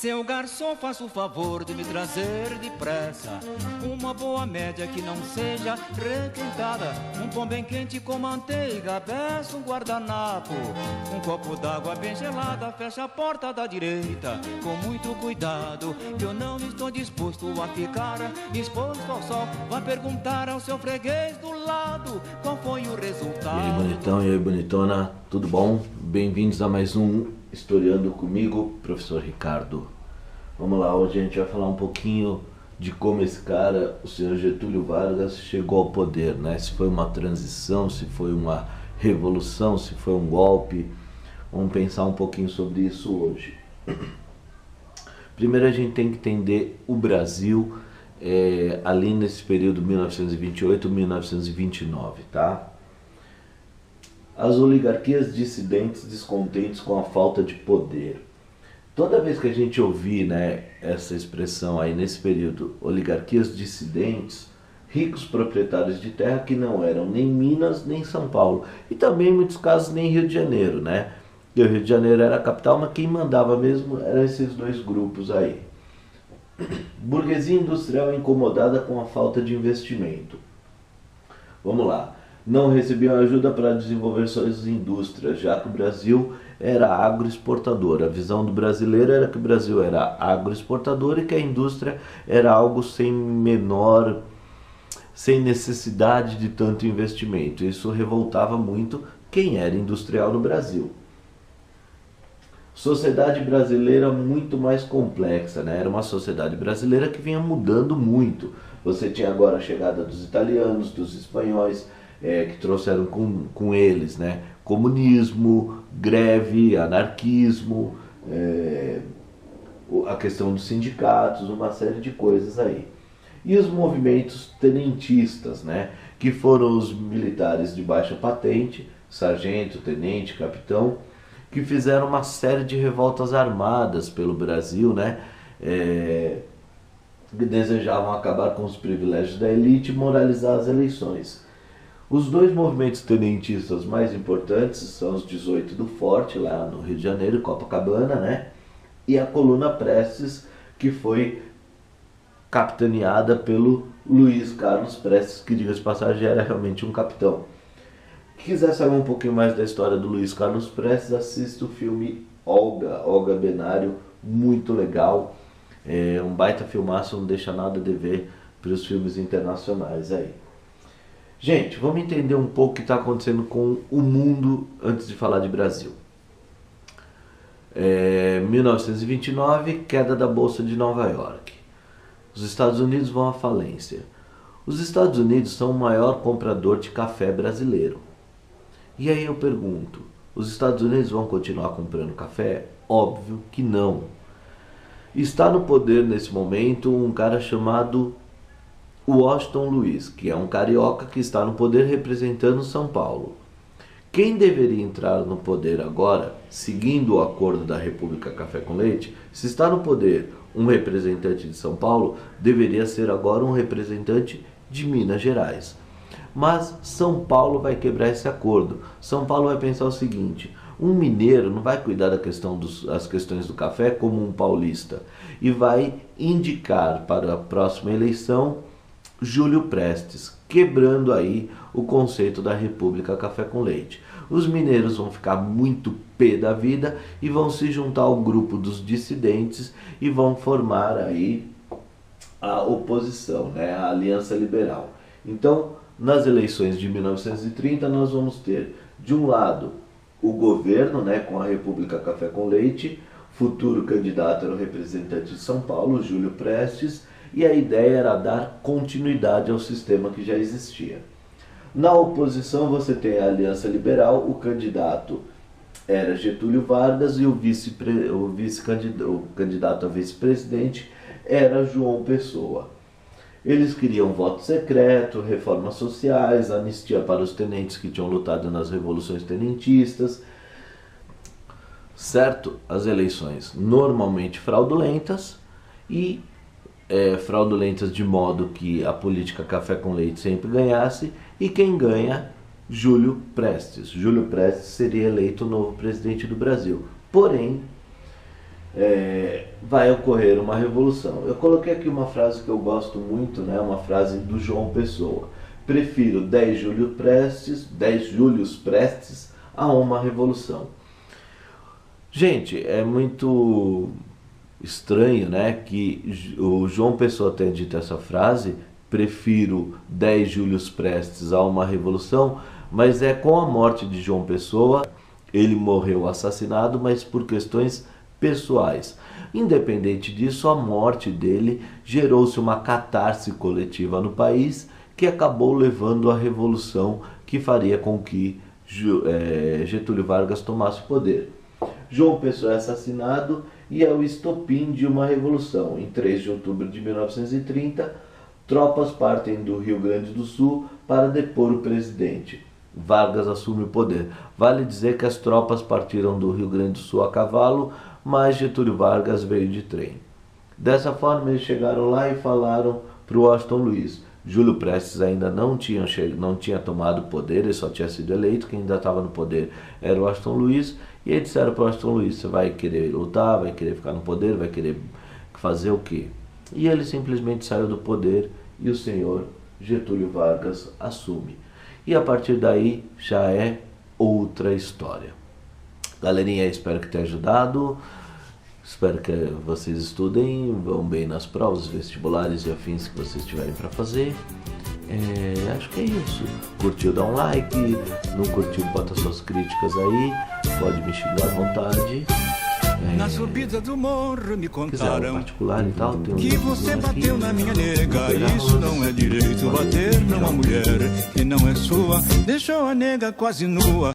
Seu garçom, faça o favor de me trazer depressa uma boa média que não seja requentada, um pão bem quente com manteiga, peço um guardanapo, um copo d'água bem gelada, fecha a porta da direita com muito cuidado, que eu não estou disposto a ficar exposto ao sol. Vai perguntar ao seu freguês do lado qual foi o resultado. E aí, bonitão, e aí, bonitona, tudo bom? Bem-vindos a mais um Historiando comigo, professor Ricardo. Vamos lá, hoje a gente vai falar um pouquinho de como esse cara, o senhor Getúlio Vargas, chegou ao poder, né? Se foi uma transição, se foi uma revolução, se foi um golpe. Vamos pensar um pouquinho sobre isso hoje. Primeiro a gente tem que entender o Brasil ali nesse período 1928-1929, tá? As oligarquias dissidentes descontentes com a falta de poder. Toda vez que a gente ouvir, né, essa expressão aí nesse período, oligarquias dissidentes, ricos proprietários de terra que não eram nem Minas nem São Paulo, e também em muitos casos nem Rio de Janeiro, né? Porque o Rio de Janeiro era a capital, mas quem mandava mesmo eram esses dois grupos aí. Burguesia industrial incomodada com a falta de investimento. Vamos lá. Não recebiam ajuda para desenvolver suas indústrias, já que o Brasil era agroexportador. A visão do brasileiro era que o Brasil era agroexportador e que a indústria era algo sem necessidade de tanto investimento. Isso revoltava muito quem era industrial no Brasil. Sociedade brasileira muito mais complexa, né? Era uma sociedade brasileira que vinha mudando muito. Você tinha agora a chegada dos italianos, dos espanhóis, que trouxeram com eles, né? Comunismo, greve, anarquismo, a questão dos sindicatos, uma série de coisas aí. E os movimentos tenentistas, né? Que foram os militares de baixa patente, sargento, tenente, capitão, que fizeram uma série de revoltas armadas pelo Brasil, né? Que desejavam acabar com os privilégios da elite e moralizar as eleições. Os dois movimentos tenentistas mais importantes são os 18 do Forte, lá no Rio de Janeiro, Copacabana, né? E a Coluna Prestes, que foi capitaneada pelo Luiz Carlos Prestes, que, diga-se de passagem, era realmente um capitão. Quem quiser saber um pouquinho mais da história do Luiz Carlos Prestes, assista o filme Olga Benário, muito legal. É um baita filmaço, não deixa nada a dever para os filmes internacionais aí. Gente, vamos entender um pouco o que está acontecendo com o mundo antes de falar de Brasil. 1929, queda da Bolsa de Nova York. Os Estados Unidos vão à falência. Os Estados Unidos são o maior comprador de café brasileiro. E aí eu pergunto, os Estados Unidos vão continuar comprando café? Óbvio que não. Está no poder nesse momento um cara chamado Washington Luiz, que é um carioca que está no poder representando São Paulo. Quem deveria entrar no poder agora, seguindo o acordo da República Café com Leite, se está no poder um representante de São Paulo, deveria ser agora um representante de Minas Gerais. Mas São Paulo vai quebrar esse acordo. São Paulo vai pensar o seguinte: um mineiro não vai cuidar das questões do café como um paulista, e vai indicar para a próxima eleição Júlio Prestes, quebrando aí o conceito da República Café com Leite. Os mineiros vão ficar muito pé da vida e vão se juntar ao grupo dos dissidentes e vão formar aí a oposição, né, a Aliança Liberal. Então, nas eleições de 1930, nós vamos ter, de um lado, o governo, né, com a República Café com Leite, futuro candidato era o representante de São Paulo, Júlio Prestes, e a ideia era dar continuidade ao sistema que já existia. Na oposição você tem a Aliança Liberal, o candidato era Getúlio Vargas e o candidato a vice-presidente era João Pessoa. Eles queriam voto secreto, reformas sociais, anistia para os tenentes que tinham lutado nas revoluções tenentistas, certo? As eleições normalmente fraudulentas e fraudulentas de modo que a política café com leite sempre ganhasse, e quem ganha? Júlio Prestes. Júlio Prestes seria eleito o novo presidente do Brasil. Porém, vai ocorrer uma revolução. Eu coloquei aqui uma frase que eu gosto muito, né? Uma frase do João Pessoa. Prefiro 10 Júlios Prestes a uma revolução. Gente, é muito estranho, né, que o João Pessoa tenha dito essa frase, prefiro 10 Júlios Prestes a uma revolução, mas é com a morte de João Pessoa, ele morreu assassinado, mas por questões pessoais. Independente disso, a morte dele gerou-se uma catarse coletiva no país que acabou levando à revolução que faria com que Getúlio Vargas tomasse o poder. João Pessoa é assassinado e é o estopim de uma revolução. Em 3 de outubro de 1930, tropas partem do Rio Grande do Sul para depor o presidente. Vargas assume o poder. Vale dizer que as tropas partiram do Rio Grande do Sul a cavalo, mas Getúlio Vargas veio de trem. Dessa forma, eles chegaram lá e falaram para o Washington Luiz. Júlio Prestes ainda não tinha tomado o poder, ele só tinha sido eleito, quem ainda estava no poder era o Washington Luiz, e eles disseram para o Washington Luiz, você vai querer lutar, vai querer ficar no poder, vai querer fazer o quê? E ele simplesmente saiu do poder e o senhor Getúlio Vargas assume. E a partir daí já é outra história. Galerinha, espero que tenha ajudado. Espero que vocês estudem, vão bem nas provas, vestibulares e afins que vocês tiverem para fazer. Acho que é isso. Curtiu, dá um like. Não curtiu, bota suas críticas aí. Pode me xingar à vontade. Na subida do morro me contaram particular e tal, tem que você bateu na minha nega. Isso não é direito, bater numa mulher que não é sua. Deixou a nega quase nua.